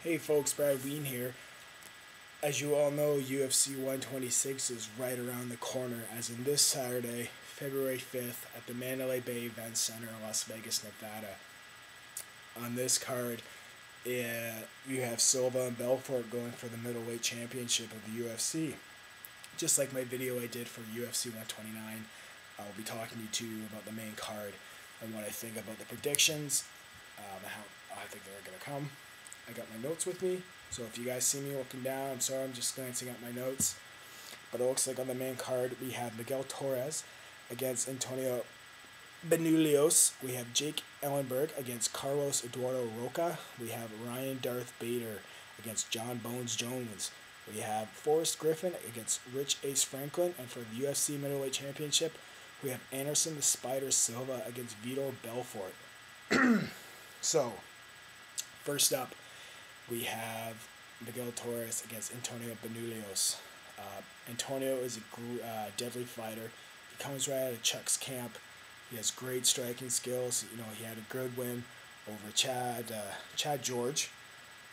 Hey folks, Brad Ween here. As you all know, UFC 126 is right around the corner, as in this Saturday, February 5th, at the Mandalay Bay Event Center in Las Vegas, Nevada. On this card, you have Silva and Belfort going for the middleweight championship of the UFC. Just like my video I did for UFC 129, I'll be talking to you about the main card and what I think about the predictions, how I think they're going to come. I got my notes with me, so if you guys see me looking down, I'm sorry, I'm just glancing at my notes. But it looks like on the main card, we have Miguel Torres against Antonio Banuelos. We have Jake Ellenberger against Carlos Eduardo Roca. We have Ryan Darth Bader against John Bones Jones. We have Forrest Griffin against Rich Ace Franklin. And for the UFC Middleweight Championship, we have Anderson the Spider Silva against Vitor Belfort. So, first up, we have Miguel Torres against Antonio Banuelos. Antonio is a deadly fighter. He comes right out of Chuck's camp. He has great striking skills. He had a good win over Chad George,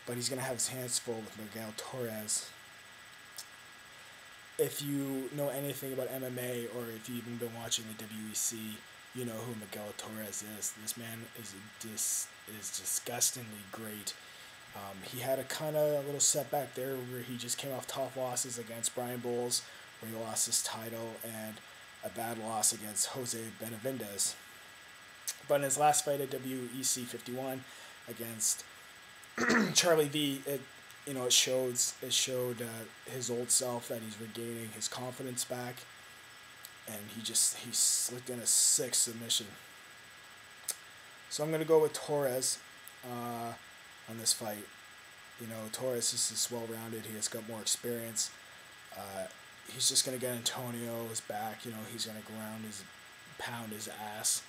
but he's going to have his hands full with Miguel Torres. If you know anything about MMA, or if you've even been watching the WEC, you know who Miguel Torres is. This man is disgustingly great. He had a kind of little setback there where he just came off tough losses against Brian Bowles, where he lost his title, and a bad loss against Jose Benavidez. But in his last fight at WEC 51 against Charlie V, it showed his old self, that he's regaining his confidence back, and he slipped in a 6 submission. So I'm gonna go with Torres on this fight. Torres is just well-rounded. He has got more experience. He's just gonna get Antonio's back. He's gonna pound his ass,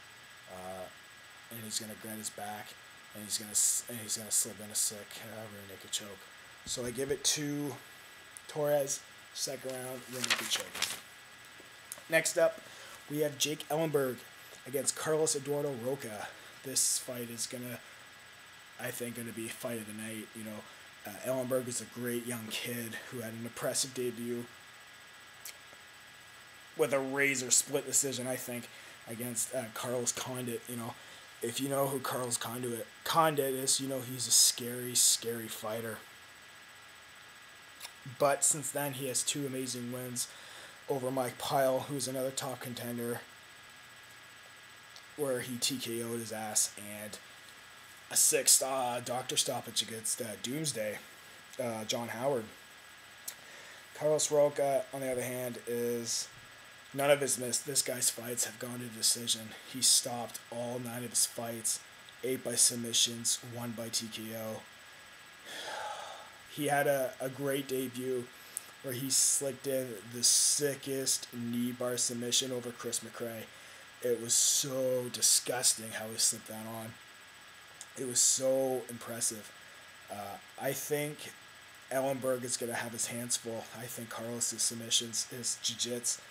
and he's gonna get his back, and he's gonna slip in a sick rear naked choke. So I give it to Torres, second round, rear naked choke. Next up, we have Jake Ellenberger against Carlos Eduardo Roca. This fight is I think, going to be fight of the night. Ellenberger is a great young kid who had an impressive debut with a razor split decision, I think, against Carlos Condit. If you know who Carlos Condit is, he's a scary, scary fighter. But since then, he has 2 amazing wins over Mike Pyle, who's another top contender, where he TKO'd his ass, and a 6th doctor stoppage against Doomsday, John Howard. Carlos Roca, on the other hand, is none of his missed. This guy's fights have gone to decision. He stopped all 9 of his fights, 8 by submissions, 1 by TKO. He had a great debut where he slicked in the sickest knee bar submission over Chris McRae. It was so disgusting how he slipped that on. It was so impressive. I think Ellenberger is going to have his hands full. I think Carlos' submissions, his jiu-jitsu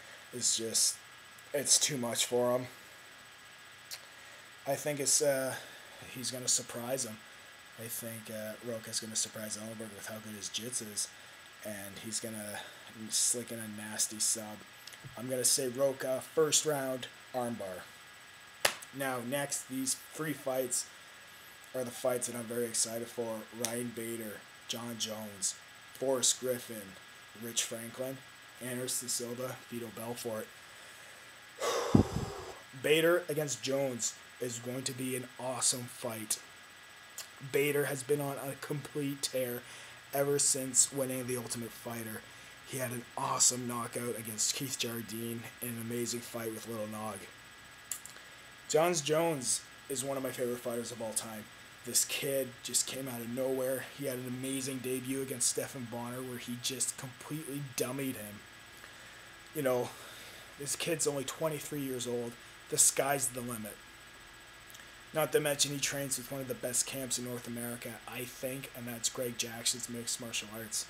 it's too much for him. I think he's going to surprise him. I think Roca's going to surprise Ellenberger with how good his jiu-jitsu is, and he's going to slick in a nasty sub. I'm going to say Roca, first round, armbar. Now, next, these 3 fights are the fights that I'm very excited for. Ryan Bader, John Jones, Forrest Griffin, Rich Franklin, Anderson Silva, Vitor Belfort. Bader against Jones is going to be an awesome fight. Bader has been on a complete tear ever since winning the Ultimate Fighter. He had an awesome knockout against Keith Jardine and an amazing fight with Little Nog. John Jones is one of my favorite fighters of all time. This kid just came out of nowhere. He had an amazing debut against Stephan Bonner where he just completely dummied him. This kid's only 23 years old. The sky's the limit. Not to mention he trains with one of the best camps in North America, I think, and that's Greg Jackson's Mixed Martial Arts.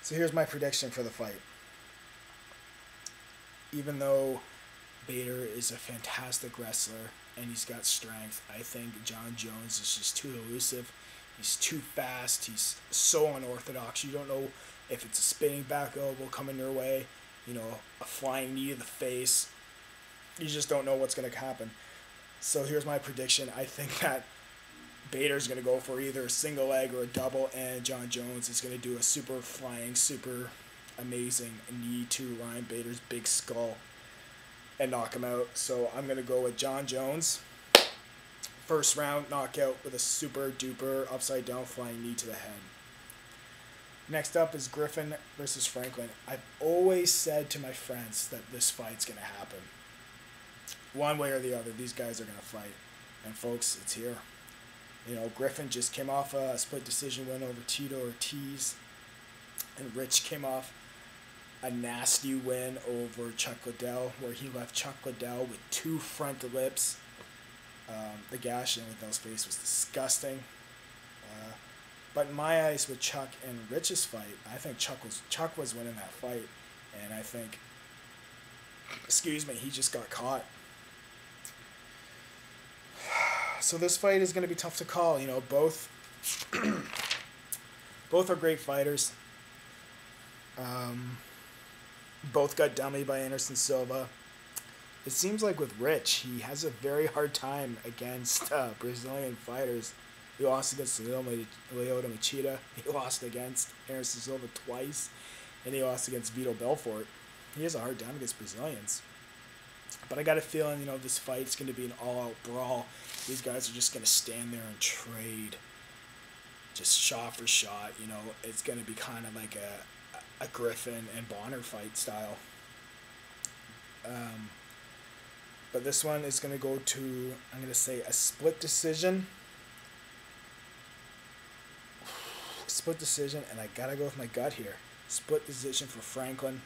So here's my prediction for the fight. Even though Bader is a fantastic wrestler, and he's got strength. I think Jon Jones is just too elusive. He's too fast. He's so unorthodox. You don't know if it's a spinning back elbow coming your way, a flying knee to the face. You just don't know what's going to happen. So here's my prediction. I think that Bader's going to go for either a single leg or a double, and Jon Jones is going to do a super flying, super amazing knee to Ryan Bader's big skull and knock him out. So I'm going to go with Jon Jones. First round knockout with a super duper upside down flying knee to the head. Next up is Griffin versus Franklin. I've always said to my friends that this fight's going to happen. One way or the other, these guys are going to fight. And folks, it's here. Griffin just came off a split decision win over Tito Ortiz. And Rich came off a nasty win over Chuck Liddell, where he left Chuck Liddell with 2 front lips. The gash in Liddell's face was disgusting. But in my eyes, with Chuck and Rich's fight, I think Chuck was winning that fight. And I think, he just got caught. So this fight is going to be tough to call. Both are great fighters. Both got dummied by Anderson Silva. It seems like with Rich, he has a very hard time against Brazilian fighters. He lost against Lyoto Machida. He lost against Anderson Silva twice. And he lost against Vitor Belfort. He has a hard time against Brazilians. But I got a feeling, this fight's going to be an all-out brawl. These guys are just going to stand there and trade. Just shot for shot. It's going to be kind of like a Griffin and Bonner fight style. But this one is going to go to, I'm going to say, a split decision. Split decision, and I got to go with my gut here. Split decision for Franklin.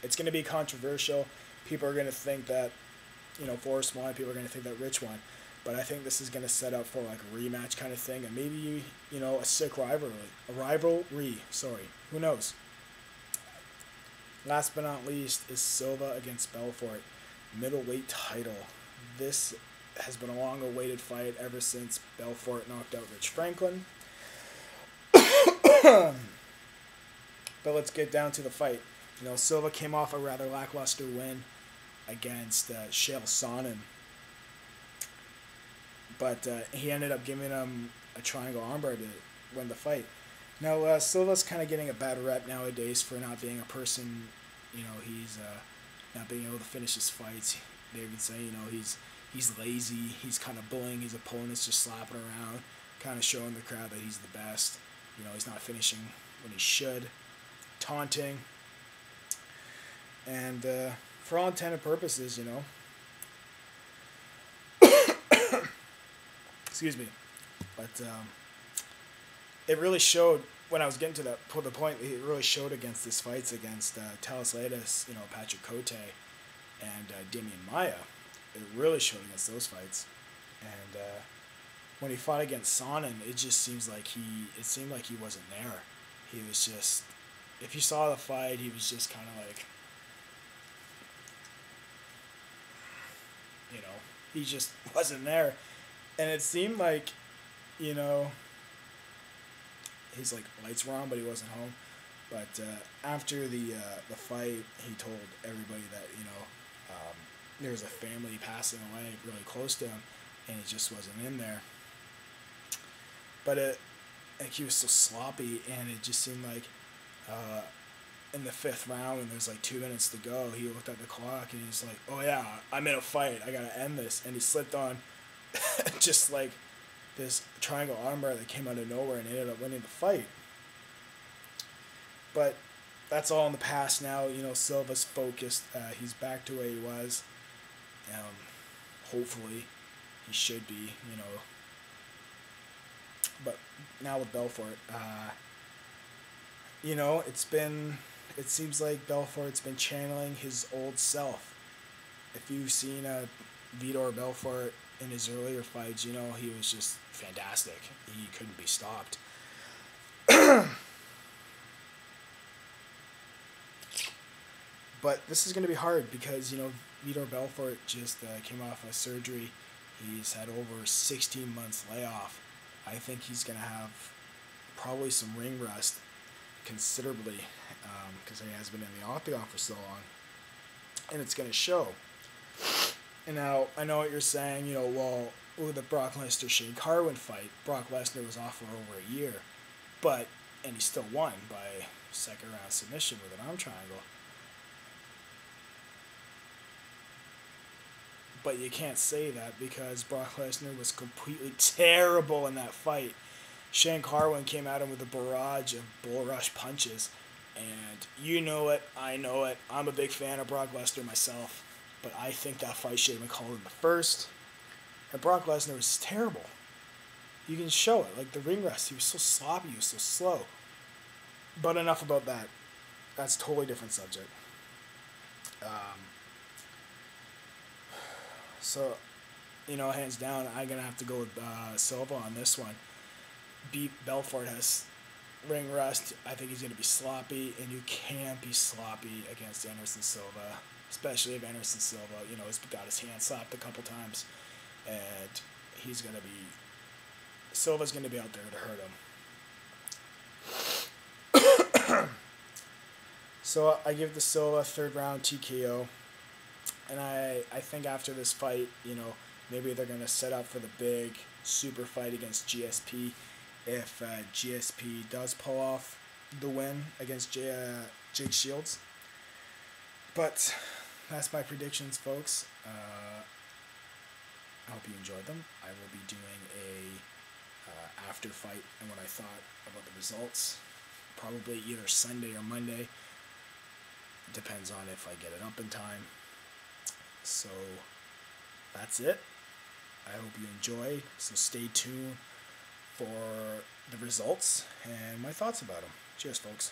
It's going to be controversial. People are going to think that, Forrest won. People are going to think that Rich won. But I think this is going to set up for like a rematch kind of thing, and maybe, a sick rivalry. Who knows? Last but not least is Silva against Belfort. Middleweight title. This has been a long-awaited fight ever since Belfort knocked out Rich Franklin. But let's get down to the fight. Silva came off a rather lackluster win against Chael Sonnen. But he ended up giving him a triangle armbar to win the fight. Now, Silva's kind of getting a bad rep nowadays for not being a person, he's not being able to finish his fights. They would say, he's lazy, he's kind of bullying his opponents, just slapping around, kind of showing the crowd that he's the best. He's not finishing when he should, taunting. And for all intent and purposes, excuse me, but it really showed when I was getting to the point. It really showed against these fights against Talis Latis, Patrick Cote, and Damian Maia. It really showed against those fights, and when he fought against Sonnen, it seemed like he wasn't there. He was just, if you saw the fight, he was just kind of like, he just wasn't there. And it seemed like, he's like, lights were on, but he wasn't home. But after the fight, he told everybody that, there was a family passing away really close to him, and he just wasn't in there. But he was so sloppy, and it just seemed like in the 5th round, when there's like 2 minutes to go, he looked at the clock, and he's like, oh yeah, I'm in a fight, I gotta end this. And he slipped on just like this triangle armbar that came out of nowhere and ended up winning the fight. But that's all in the past now. Silva's focused. He's back to where he was. Hopefully, he should be. But now with Belfort, it seems like Belfort's been channeling his old self. If you've seen Vitor Belfort in his earlier fights, he was just fantastic. He couldn't be stopped. But this is going to be hard because, Vitor Belfort just came off a surgery. He's had over 16 months layoff. I think he's going to have probably some ring rust considerably because he has been in the octagon for so long. And it's going to show. And now, I know what you're saying, well, look at the Brock Lesnar-Shane Carwin fight. Brock Lesnar was off for over a year. And he still won by second round submission with an arm triangle. But you can't say that because Brock Lesnar was completely terrible in that fight. Shane Carwin came at him with a barrage of bull rush punches. And you know it, I know it. I'm a big fan of Brock Lesnar myself. But I think that fight should have been called in the first. And Brock Lesnar was terrible. You can show it. Like the ring rust, he was so sloppy, he was so slow. But enough about that. That's a totally different subject. So, hands down, I'm going to have to go with Silva on this one. Belfort has ring rust. I think he's going to be sloppy, and you can't be sloppy against Anderson Silva, especially if Anderson Silva, has got his hand slapped a couple times, and Silva's going to be out there to hurt him. So I give the Silva third round TKO. And I think after this fight, maybe they're going to set up for the big super fight against GSP if GSP does pull off the win against Jake Shields. But that's my predictions, folks. I hope you enjoyed them. I will be doing a after fight and what I thought about the results. Probably either Sunday or Monday. Depends on if I get it up in time. So that's it. I hope you enjoyed. So stay tuned for the results and my thoughts about them. Cheers, folks.